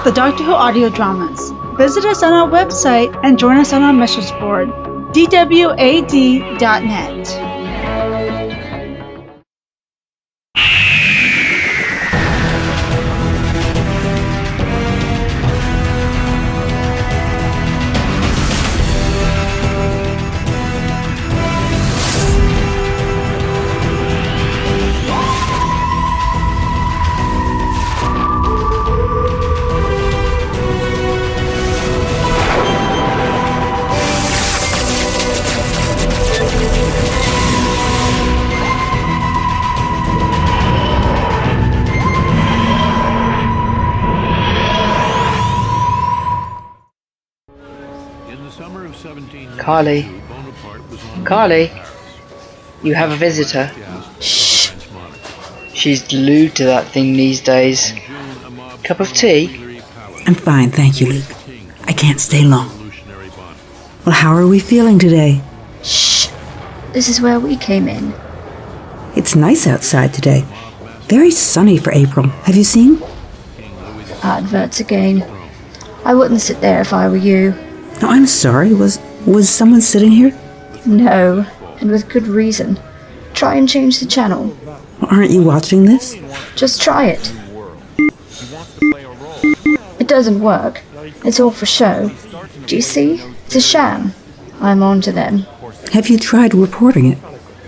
the Doctor Who audio dramas. Visit us on our website and join us on our message board, dwad.net. Carly, you have a visitor. Shh. She's glued to that thing these days. Cup of tea? I'm fine, thank you, Luke. I can't stay long. Well, how are we feeling today? Shh. This is where we came in. It's nice outside today. Very sunny for April. Have you seen? Adverts again. I wouldn't sit there if I were you. No, I'm sorry. Was someone sitting here? No, and with good reason. Try and change the channel. Well, aren't you watching this? Just try it. It doesn't work. It's all for show. Do you see? It's a sham. I'm on to them. Have you tried reporting it?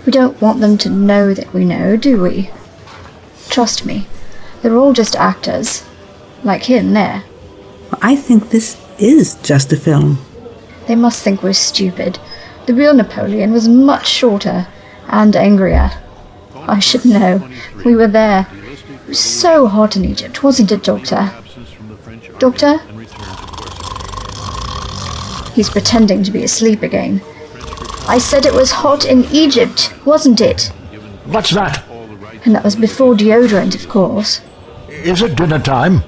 We don't want them to know that we know, do we? Trust me. They're all just actors. Like him there. Well, I think this is just a film. They must think we're stupid. The real Napoleon was much shorter and angrier. I should know. We were there. It was so hot in Egypt, wasn't it, Doctor? Doctor? He's pretending to be asleep again. I said it was hot in Egypt, wasn't it? What's that? And that was before deodorant, of course. Is it dinner time?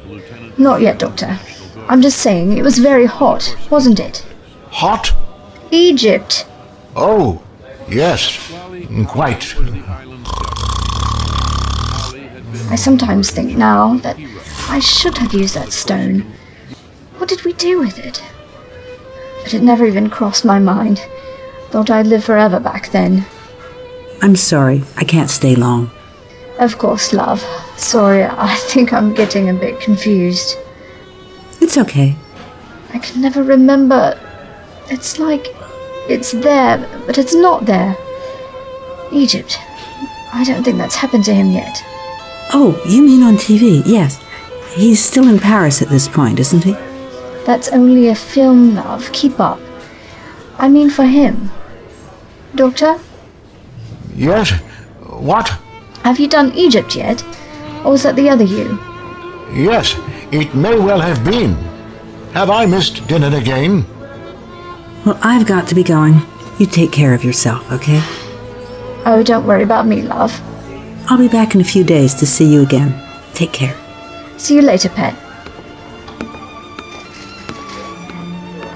Not yet, Doctor. I'm just saying it was very hot, wasn't it? Hot? Egypt. Oh, yes. Quite. I sometimes think now that I should have used that stone. What did we do with it? But it never even crossed my mind. Thought I'd live forever back then. I'm sorry. I can't stay long. Of course, love. Sorry, I think I'm getting a bit confused. It's okay. I can never remember. It's like it's there, but it's not there. Egypt. I don't think that's happened to him yet. Oh, you mean on TV? Yes. He's still in Paris at this point, isn't he? That's only a film, love. Keep up. I mean for him. Doctor? Yes? What? Have you done Egypt yet? Or was that the other you? Yes, it may well have been. Have I missed dinner again? Well, I've got to be going. You take care of yourself, okay? Oh, don't worry about me, love. I'll be back in a few days to see you again. Take care. See you later, pet.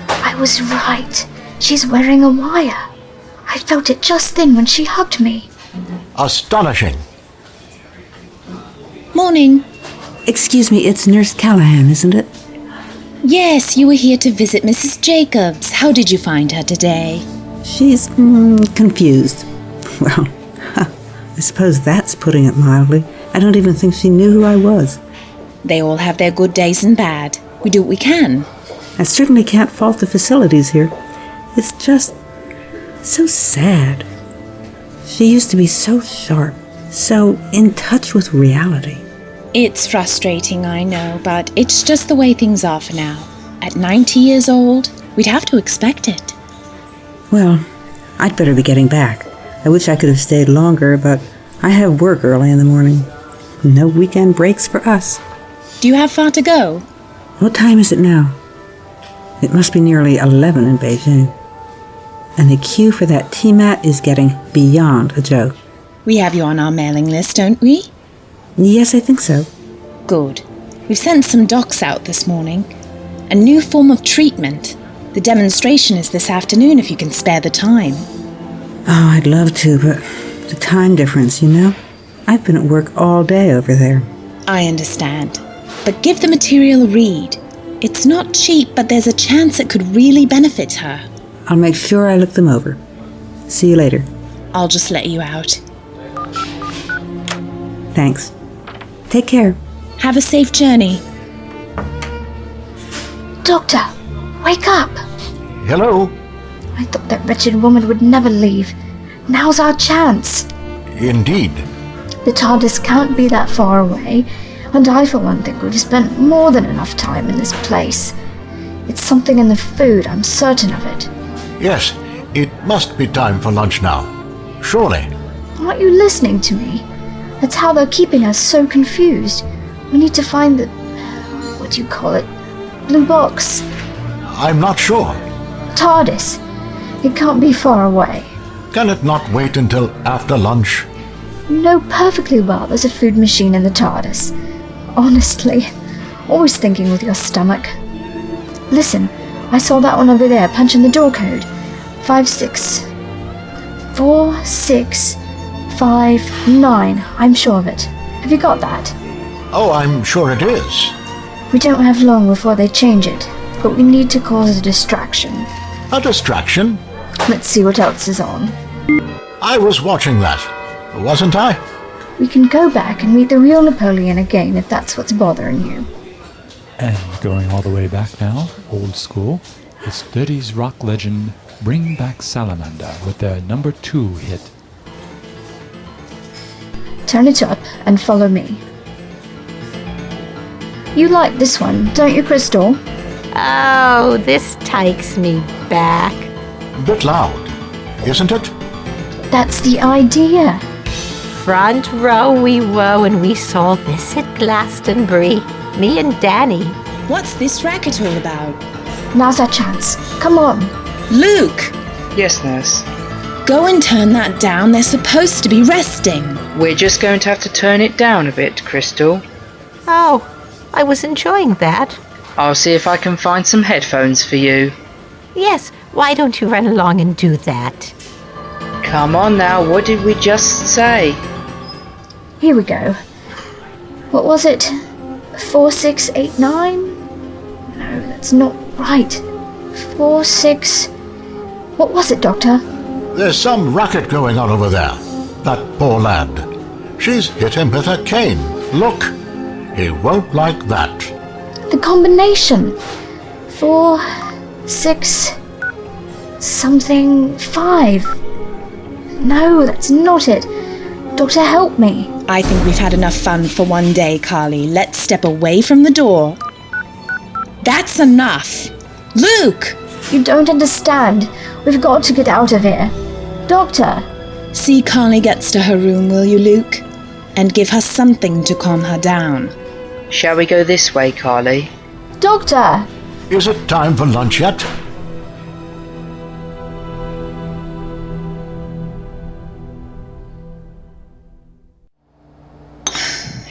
I was right. She's wearing a wire. I felt it just then when she hugged me. Astonishing. Morning. Excuse me, it's Nurse Callahan, isn't it? Yes, you were here to visit Mrs. Jacobs. How did you find her today? She's confused. Well, I suppose that's putting it mildly. I don't even think she knew who I was. They all have their good days and bad. We do what we can. I certainly can't fault the facilities here. It's just so sad. She used to be so sharp, so in touch with reality. It's frustrating, I know, but it's just the way things are for now. At 90 years old, we'd have to expect it. Well, I'd better be getting back. I wish I could have stayed longer, but I have work early in the morning. No weekend breaks for us. Do you have far to go? What time is it now? It must be nearly 11 in Beijing. And the queue for that tea mat is getting beyond a joke. We have you on our mailing list, don't we? Yes, I think so. Good. We've sent some docs out this morning. A new form of treatment. The demonstration is this afternoon if you can spare the time. Oh, I'd love to, but the time difference, you know? I've been at work all day over there. I understand. But give the material a read. It's not cheap, but there's a chance it could really benefit her. I'll make sure I look them over. See you later. I'll just let you out. Thanks. Take care. Have a safe journey. Doctor, wake up! Hello? I thought that wretched woman would never leave. Now's our chance. Indeed. The TARDIS can't be that far away, and I for one think we've spent more than enough time in this place. It's something in the food, I'm certain of it. Yes, it must be time for lunch now. Surely. Aren't you listening to me? That's how they're keeping us so confused. We need to find the... what do you call it? Blue box. I'm not sure. TARDIS. It can't be far away. Can it not wait until after lunch? You know perfectly well there's a food machine in the TARDIS. Honestly, always thinking with your stomach. Listen, I saw that one over there punching the door code. 464659. I'm sure of it. Have you got that? Oh, I'm sure it is. We don't have long before they change it, but we need to cause a distraction. A distraction? Let's see what else is on. I was watching that, wasn't I? We can go back and meet the real Napoleon again if that's what's bothering you. And going all the way back now, old school, it's 30s rock legend Bring Back Salamander with their number 2 hit. Turn it up and follow me. You like this one, don't you, Crystal? Oh, this takes me back. Bit loud, isn't it? That's the idea. Front row we were when we saw this at Glastonbury. Me and Danny. What's this racket all about? Now's our chance. Come on. Luke! Yes, nurse. Go and turn that down. They're supposed to be resting. We're just going to have to turn it down a bit, Crystal. Oh, I was enjoying that. I'll see if I can find some headphones for you. Yes, why don't you run along and do that? Come on now, what did we just say? Here we go. What was it? 4689? No, that's not right. 46... What was it, Doctor? There's some racket going on over there. That poor lad. She's hit him with her cane. Look, he won't like that. The combination. 4, 6... something 5. No, that's not it. Doctor, help me. I think we've had enough fun for one day, Carly. Let's step away from the door. That's enough. Luke! You don't understand. We've got to get out of here. Doctor! See Carly gets to her room, will you, Luke? And give her something to calm her down. Shall we go this way, Carly? Doctor! Is it time for lunch yet?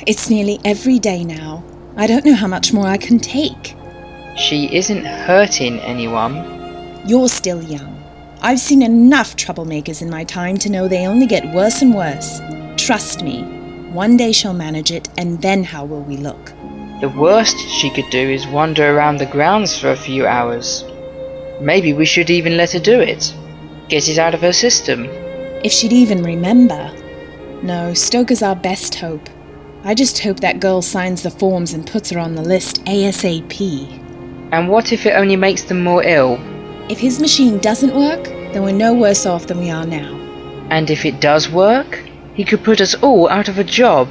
It's nearly every day now. I don't know how much more I can take. She isn't hurting anyone. You're still young. I've seen enough troublemakers in my time to know they only get worse and worse. Trust me, one day she'll manage it, and then how will we look? The worst she could do is wander around the grounds for a few hours. Maybe we should even let her do it. Get it out of her system. If she'd even remember. No, Stoker's our best hope. I just hope that girl signs the forms and puts her on the list ASAP. And what if it only makes them more ill? If his machine doesn't work, then we're no worse off than we are now. And if it does work, he could put us all out of a job.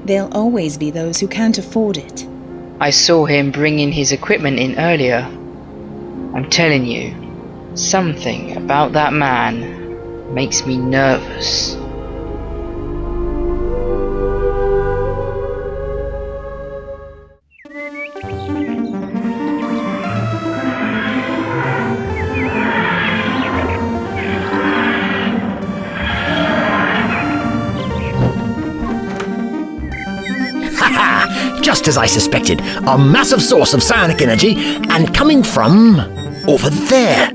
There'll always be those who can't afford it. I saw him bringing his equipment in earlier. I'm telling you, something about that man makes me nervous. Just as I suspected, a massive source of psionic energy, and coming from over there.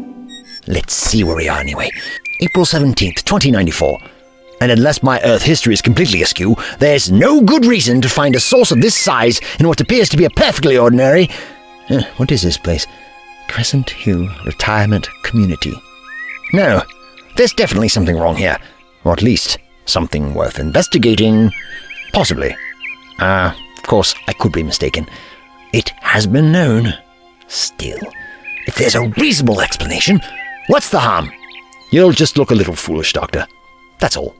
Let's see where we are anyway. April 17th, 2094. And unless my Earth history is completely askew, there's no good reason to find a source of this size in what appears to be a perfectly ordinary What is this place? Crescent Hill Retirement Community. No, there's definitely something wrong here. Or at least, something worth investigating. Possibly. Of course, I could be mistaken. It has been known. Still, if there's a reasonable explanation, what's the harm? You'll just look a little foolish, Doctor. That's all.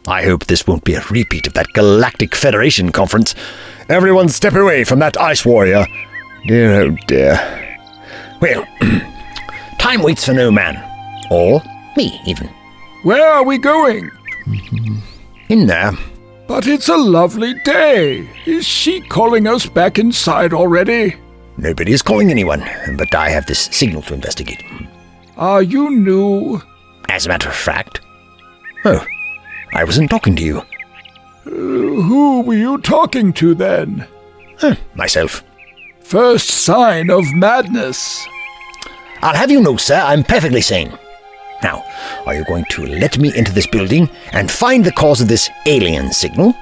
I hope this won't be a repeat of that Galactic Federation conference. Everyone step away from that ice warrior. Dear, oh dear. Well, time waits for no man. Or me, even. Where are we going? In there. But it's a lovely day. Is she calling us back inside already? Nobody is calling anyone, but I have this signal to investigate. Are you new? As a matter of fact. Oh, I wasn't talking to you. Who were you talking to then? Myself. First sign of madness. I'll have you know, sir, I'm perfectly sane. Now, are you going to let me into this building and find the cause of this alien signal?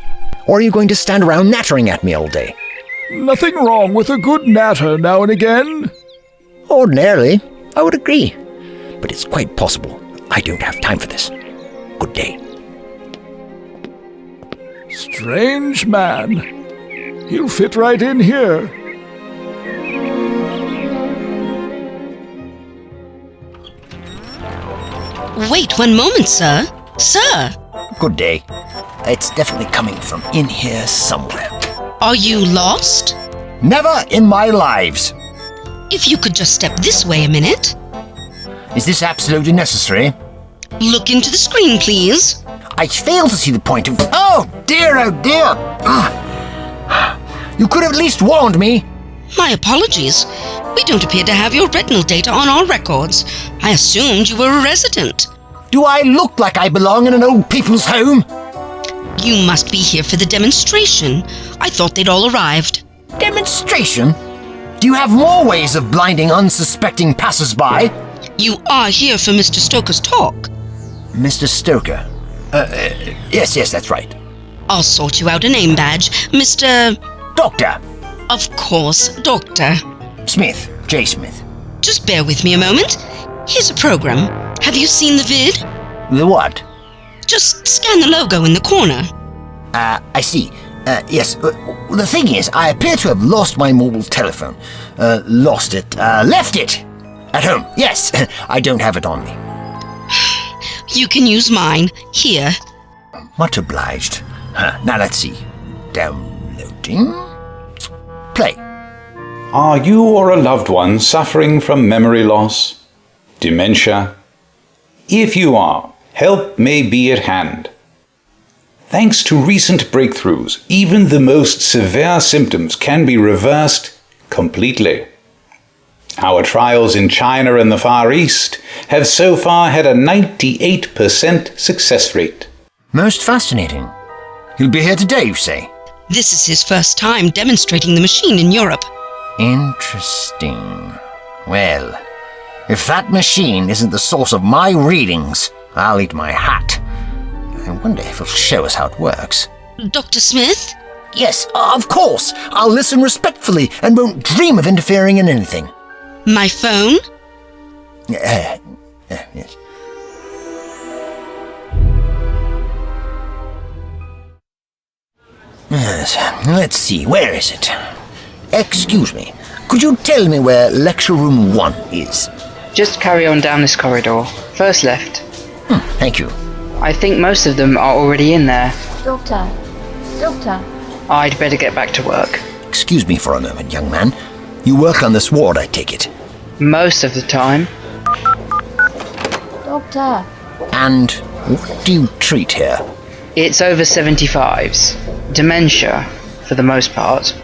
Or are you going to stand around nattering at me all day? Nothing wrong with a good natter now and again. Ordinarily, I would agree. But it's quite possible I don't have time for this. Good day. Strange man. He'll fit right in here. Wait 1 moment, sir. Sir! Good day. It's definitely coming from in here somewhere. Are you lost? Never in my lives. If you could just step this way a minute. Is this absolutely necessary? Look into the screen, please. I fail to see the point of... Oh dear, oh dear! You could have at least warned me. My apologies. We don't appear to have your retinal data on our records. I assumed you were a resident. Do I look like I belong in an old people's home? You must be here for the demonstration. I thought they'd all arrived. Demonstration? Do you have more ways of blinding unsuspecting passers-by? You are here for Mr. Stoker's talk. Mr. Stoker? Yes, that's right. I'll sort you out a name badge. Mr. Doctor. Of course, Doctor. Smith. J. Smith. Just bear with me a moment. Here's a program. Have you seen the vid? The what? Just scan the logo in the corner. I see. Yes. The thing is, I appear to have lost my mobile telephone. Left it! At home. Yes. I don't have it on me. You can use mine. Here. Much obliged. Now let's see. Downloading. Play. Are you or a loved one suffering from memory loss? Dementia? If you are, help may be at hand. Thanks to recent breakthroughs, even the most severe symptoms can be reversed completely. Our trials in China and the Far East have so far had a 98% success rate. Most fascinating. He'll be here today, you say? This is his first time demonstrating the machine in Europe. Interesting. Well, if that machine isn't the source of my readings, I'll eat my hat. I wonder if it'll show us how it works. Dr. Smith? Yes, of course. I'll listen respectfully and won't dream of interfering in anything. My phone? Yes. Yes, let's see, where is it? Excuse me, could you tell me where lecture room 1 is? Just carry on down this corridor. First left. Thank you. I think most of them are already in there. Doctor. I'd better get back to work. Excuse me for a moment, young man. You work on this ward, I take it? Most of the time. Doctor. And what do you treat here? It's over 75s. Dementia, for the most part.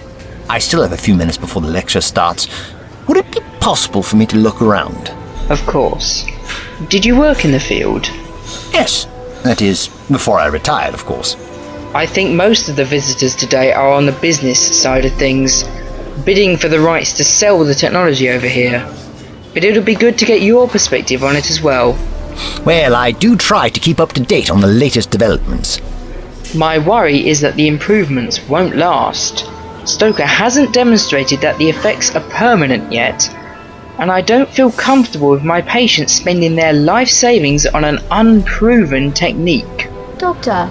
I still have a few minutes before the lecture starts. Would it be possible for me to look around? Of course. Did you work in the field? Yes. That is, before I retired, of course. I think most of the visitors today are on the business side of things, bidding for the rights to sell the technology over here. But it'll be good to get your perspective on it as well. Well, I do try to keep up to date on the latest developments. My worry is that the improvements won't last. Stoker hasn't demonstrated that the effects are permanent yet, and I don't feel comfortable with my patients spending their life savings on an unproven technique. Doctor.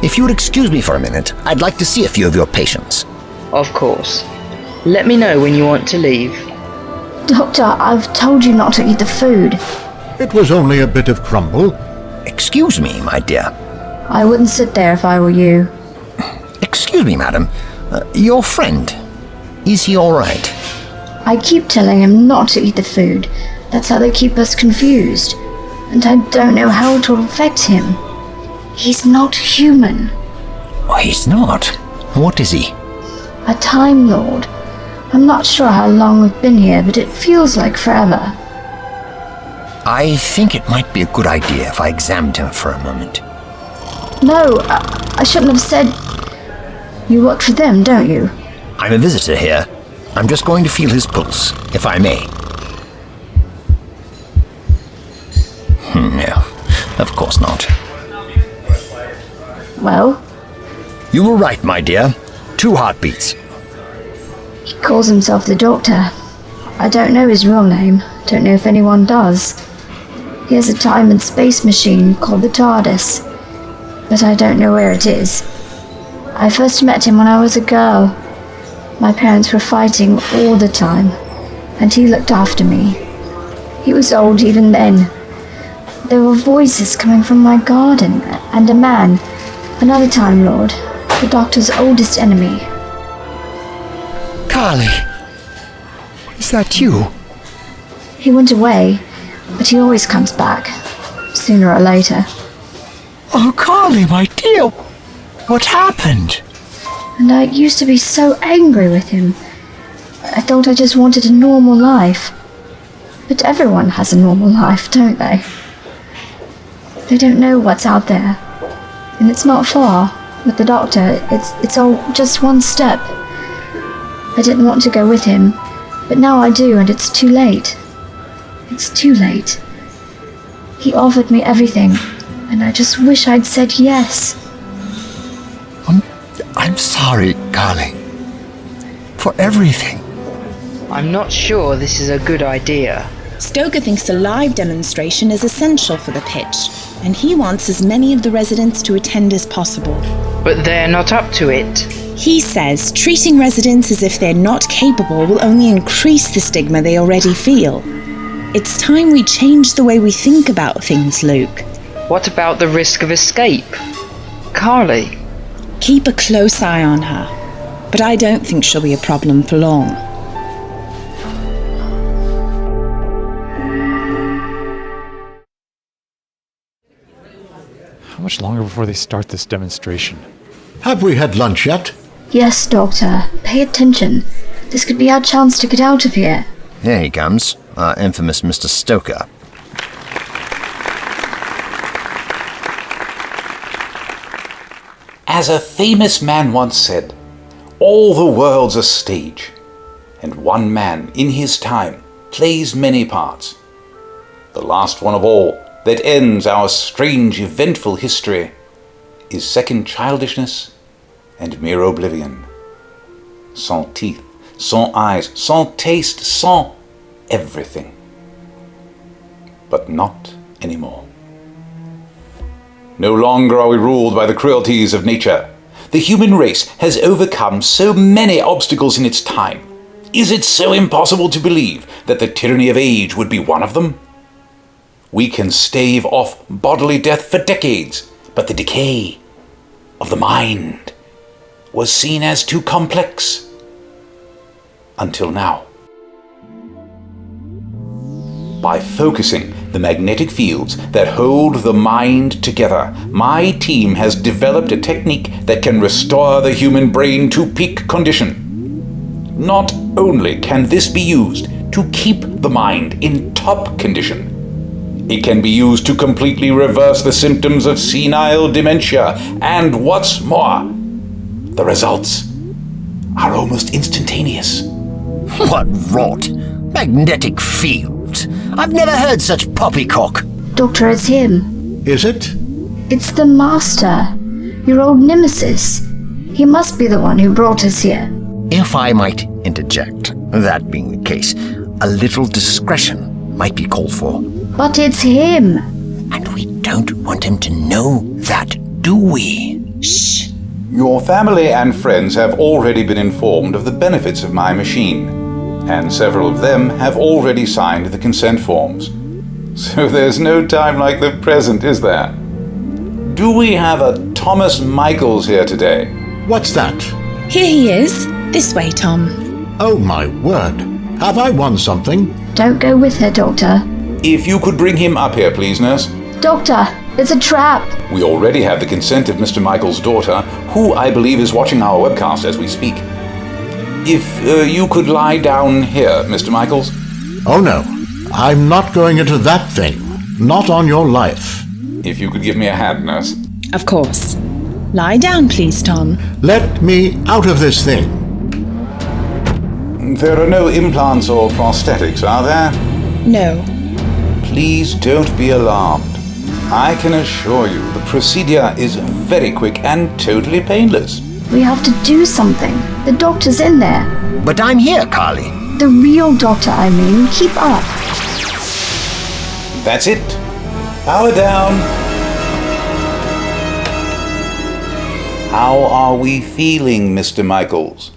If you would excuse me for a minute, I'd like to see a few of your patients. Of course. Let me know when you want to leave. Doctor, I've told you not to eat the food. It was only a bit of crumble. Excuse me, my dear. I wouldn't sit there if I were you. Excuse me, madam. Your friend, is he all right? I keep telling him not to eat the food. That's how they keep us confused. And I don't know how it will affect him. He's not human. Oh, he's not. What is he? A Time Lord. I'm not sure how long we've been here, but it feels like forever. I think it might be a good idea if I examined him for a moment. No, I shouldn't have said... You work for them, don't you? I'm a visitor here. I'm just going to feel his pulse, if I may. No, of course not. Well? You were right, my dear. 2 heartbeats. He calls himself the Doctor. I don't know his real name. Don't know if anyone does. He has a time and space machine called the TARDIS, but I don't know where it is. I first met him when I was a girl. My parents were fighting all the time, and he looked after me. He was old even then. There were voices coming from my garden, and a man, another Time Lord, the Doctor's oldest enemy. Carly, is that you? He went away, but he always comes back, sooner or later. Oh, Carly, my dear, what happened? And I used to be so angry with him. I thought I just wanted a normal life. But everyone has a normal life, don't they? They don't know what's out there. And it's not far. With the Doctor, it's all just one step. I didn't want to go with him, but now I do, and it's too late. It's too late. He offered me everything, and I just wish I'd said yes. I'm sorry, Carly. For everything. I'm not sure this is a good idea. Stoker thinks a live demonstration is essential for the pitch, and he wants as many of the residents to attend as possible. But they're not up to it. He says treating residents as if they're not capable will only increase the stigma they already feel. It's time we change the way we think about things, Luke. What about the risk of escape? Carly? Keep a close eye on her, but I don't think she'll be a problem for long. How much longer before they start this demonstration? Have we had lunch yet? Yes, Doctor. Pay attention. This could be our chance to get out of here. Here he comes, our infamous Mr. Stoker. As a famous man once said, all the world's a stage, and one man in his time plays many parts. The last one of all that ends our strange eventful history is second childishness and mere oblivion. Sans teeth, sans eyes, sans taste, sans everything. But not anymore. No longer are we ruled by the cruelties of nature. The human race has overcome so many obstacles in its time. Is it so impossible to believe that the tyranny of age would be one of them? We can stave off bodily death for decades, but the decay of the mind was seen as too complex. Until now. By focusing the magnetic fields that hold the mind together, my team has developed a technique that can restore the human brain to peak condition. Not only can this be used to keep the mind in top condition, it can be used to completely reverse the symptoms of senile dementia, and what's more, the results are almost instantaneous. What rot! Magnetic fields! I've never heard such poppycock. Doctor, it's him. Is it? It's the Master. Your old nemesis. He must be the one who brought us here. If I might interject, that being the case, a little discretion might be called for. But it's him. And we don't want him to know that, do we? Shh. Your family and friends have already been informed of the benefits of my machine, and several of them have already signed the consent forms. So there's no time like the present, is there? Do we have a Thomas Michaels here today? What's that? Here he is. This way, Tom. Oh my word. Have I won something? Don't go with her, Doctor. If you could bring him up here, please, nurse. Doctor, it's a trap. We already have the consent of Mr. Michaels' daughter, who I believe is watching our webcast as we speak. If you could lie down here, Mr. Michaels. Oh no, I'm not going into that thing. Not on your life. If you could give me a hand, nurse. Of course. Lie down, please, Tom. Let me out of this thing. There are no implants or prosthetics, are there? No. Please don't be alarmed. I can assure you the procedure is very quick and totally painless. We have to do something. The doctor's in there. But I'm here, Carly. The real doctor, I mean. Keep up. That's it. Power down. How are we feeling, Mr. Michaels?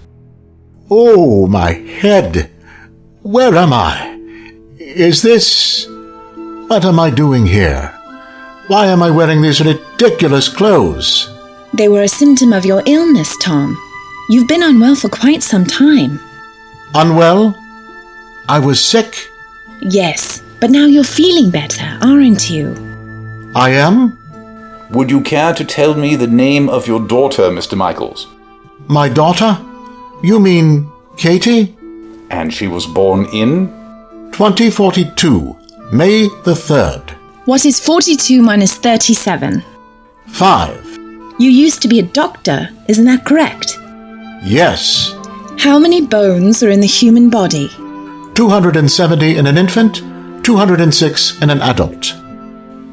Oh, my head. Where am I? Is this... What am I doing here? Why am I wearing these ridiculous clothes? They were a symptom of your illness, Tom. You've been unwell for quite some time. Unwell? I was sick? Yes, but now you're feeling better, aren't you? I am? Would you care to tell me the name of your daughter, Mr. Michaels? My daughter? You mean Katie? And she was born in? 2042, May the 3rd. What is 42 minus 37? 5. You used to be a doctor, isn't that correct? Yes. How many bones are in the human body? 270 in an infant, 206 in an adult.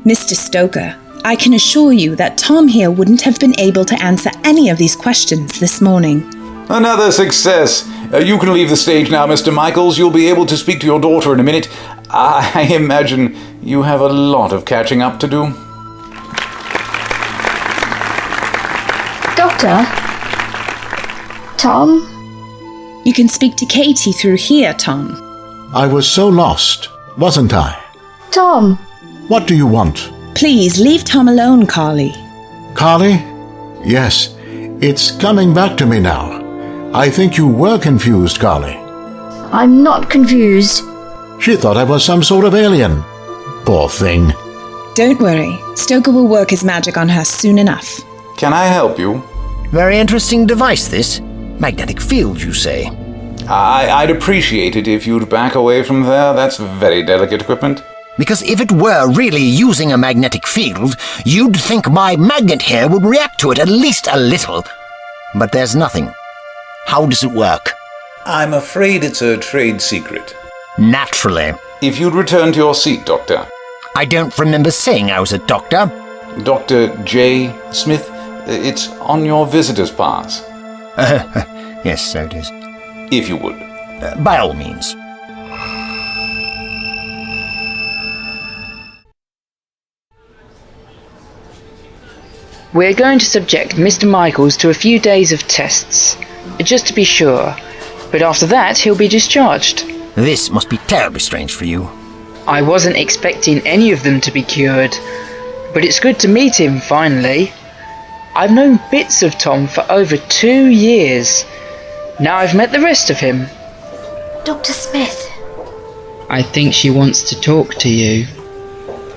Mr. Stoker, I can assure you that Tom here wouldn't have been able to answer any of these questions this morning. Another success. You can leave the stage now, Mr. Michaels. You'll be able to speak to your daughter in a minute. I imagine you have a lot of catching up to do. Doctor? Tom? You can speak to Katie through here, Tom. I was so lost, wasn't I? Tom? What do you want? Please, leave Tom alone, Carly. Carly? Yes, it's coming back to me now. I think you were confused, Carly. I'm not confused. She thought I was some sort of alien. Poor thing. Don't worry. Stoker will work his magic on her soon enough. Can I help you? Very interesting device, this. Magnetic field, you say? I'd appreciate it if you'd back away from there. That's very delicate equipment. Because if it were really using a magnetic field, you'd think my magnet here would react to it at least a little. But there's nothing. How does it work? I'm afraid it's a trade secret. Naturally. If you'd return to your seat, Doctor. I don't remember saying I was a doctor. Dr. J. Smith, it's on your visitor's pass. Yes, so it is. If you would. By all means. We're going to subject Mr. Michaels to a few days of tests, just to be sure, but after that he'll be discharged. This must be terribly strange for you. I wasn't expecting any of them to be cured, but it's good to meet him finally. I've known bits of Tom for over 2 years. Now I've met the rest of him. Dr. Smith. I think she wants to talk to you.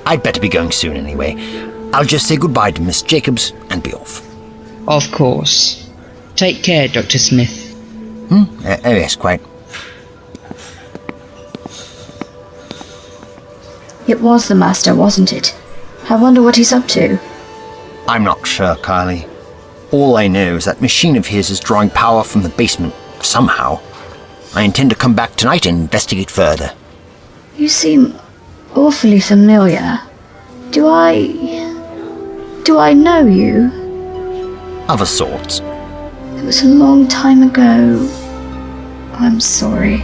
I'd better be going soon anyway. I'll just say goodbye to Miss Jacobs and be off. Of course. Take care, Dr. Smith. Yes, quite. It was the Master, wasn't it? I wonder what he's up to. I'm not sure, Carly. All I know is that machine of his is drawing power from the basement, somehow. I intend to come back tonight and investigate further. You seem awfully familiar. Do I know you? Of a sort. It was a long time ago. I'm sorry.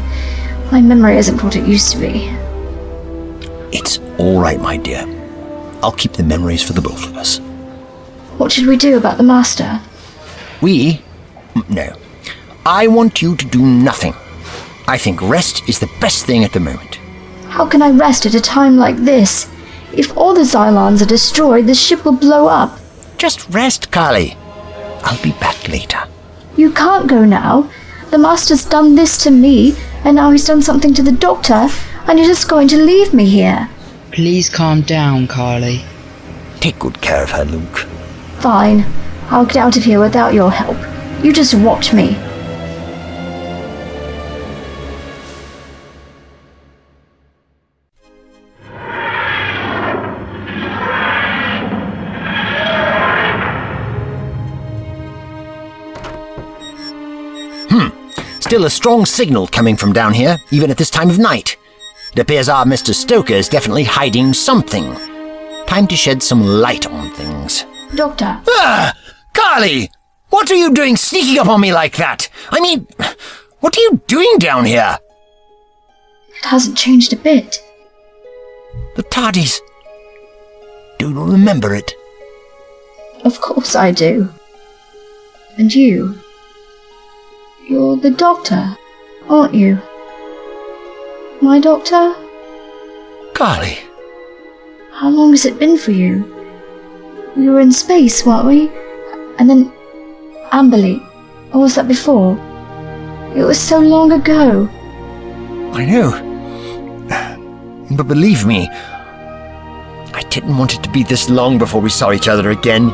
My memory isn't what it used to be. It's all right, my dear. I'll keep the memories for the both of us. What should we do about the master? No. I want you to do nothing. I think rest is the best thing at the moment. How can I rest at a time like this? If all the Xylons are destroyed, the ship will blow up. Just rest, Carly. I'll be back later. You can't go now. The master's done this to me, and now he's done something to the doctor, and you're just going to leave me here. Please calm down, Carly. Take good care of her, Luke. Fine. I'll get out of here without your help. You just watch me. Still a strong signal coming from down here, even at this time of night. It appears our Mr. Stoker is definitely hiding something. Time to shed some light on things. Doctor. Carly! What are you doing sneaking up on me like that? I mean, what are you doing down here? It hasn't changed a bit. The TARDIS. Do you remember it? Of course I do. And you? You're the doctor, aren't you? My doctor? Carly. How long has it been for you? We were in space, weren't we? And then Amberley. Or was that before? It was so long ago. I know. But believe me, I didn't want it to be this long before we saw each other again.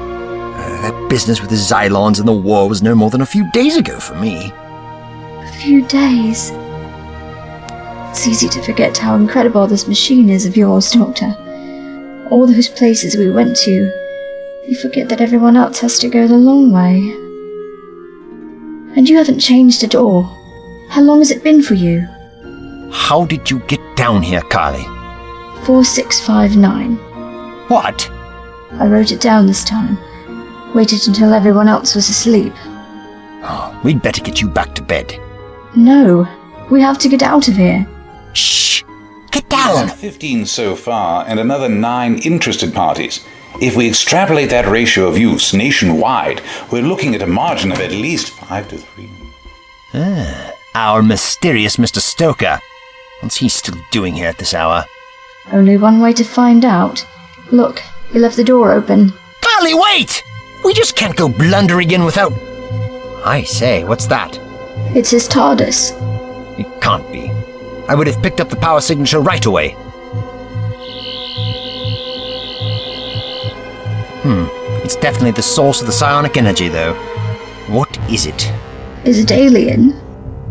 That business with the Xylons and the war was no more than a few days ago for me. A few days? It's easy to forget how incredible this machine is of yours, Doctor. All those places we went to, you forget that everyone else has to go the long way. And you haven't changed at all. How long has it been for you? How did you get down here, Carly? 4659. What? I wrote it down this time. Waited until everyone else was asleep. Oh, we'd better get you back to bed. No, we have to get out of here. Shh! Get down! 15 so far, and another 9 interested parties. If we extrapolate that ratio of use nationwide, we're looking at a margin of at least 5 to 3. Our mysterious Mr. Stoker. What's he still doing here at this hour? Only one way to find out. Look, he left the door open. Carly, wait! We just can't go blundering in without... I say, what's that? It's his TARDIS. It can't be. I would have picked up the power signature right away. It's definitely the source of the psionic energy, though. What is it? Is it alien?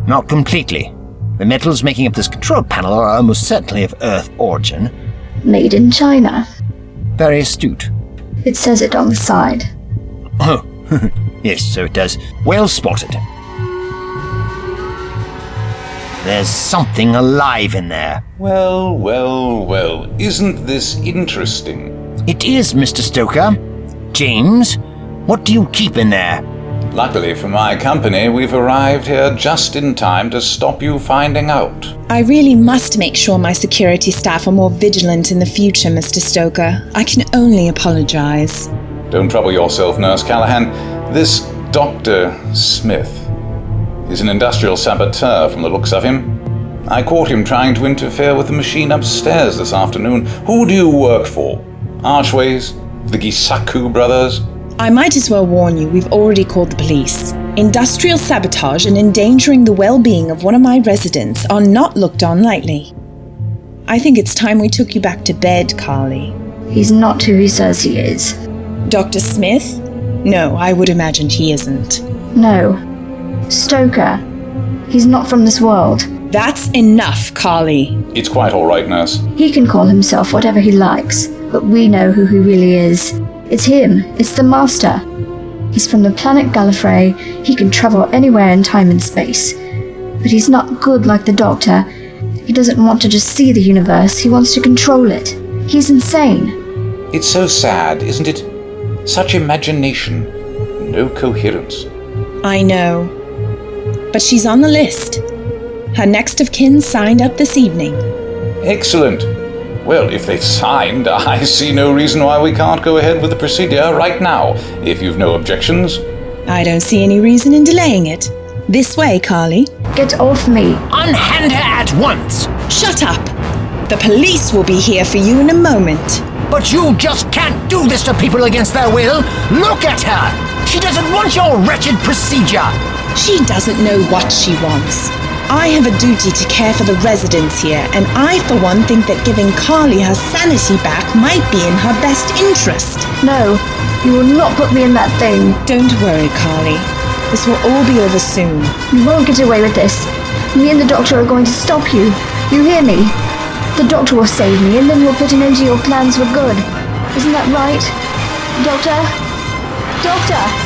Not completely. The metals making up this control panel are almost certainly of Earth origin. Made in China. Very astute. It says it on the side. Oh, yes, so it does. Well spotted. There's something alive in there. Well, well, well. Isn't this interesting? It is, Mr. Stoker. James, what do you keep in there? Luckily for my company, we've arrived here just in time to stop you finding out. I really must make sure my security staff are more vigilant in the future, Mr. Stoker. I can only apologize. Don't trouble yourself, Nurse Callahan. This Dr. Smith is an industrial saboteur from the looks of him. I caught him trying to interfere with the machine upstairs this afternoon. Who do you work for? Archways? The Gisaku brothers? I might as well warn you, we've already called the police. Industrial sabotage and endangering the well-being of one of my residents are not looked on lightly. I think it's time we took you back to bed, Carly. He's not who he says he is. Dr. Smith? No, I would imagine he isn't. No. Stoker. He's not from this world. That's enough, Carly. It's quite all right, Nurse. He can call himself whatever he likes, but we know who he really is. It's him. It's the Master. He's from the planet Gallifrey. He can travel anywhere in time and space. But he's not good like the Doctor. He doesn't want to just see the universe. He wants to control it. He's insane. It's so sad, isn't it? Such imagination. No coherence. I know. But she's on the list. Her next of kin signed up this evening. Excellent. Well, if they've signed, I see no reason why we can't go ahead with the procedure right now, if you've no objections. I don't see any reason in delaying it. This way, Carly. Get off me. Unhand her at once! Shut up! The police will be here for you in a moment. But you just can't do this to people against their will! Look at her! She doesn't want your wretched procedure! She doesn't know what she wants. I have a duty to care for the residents here, and I, for one, think that giving Carly her sanity back might be in her best interest. No, you will not put me in that thing. Don't worry, Carly. This will all be over soon. You won't get away with this. Me and the doctor are going to stop you. You hear me? The doctor will save me, and then we'll put an end to your plans for good. Isn't that right? Doctor? Doctor!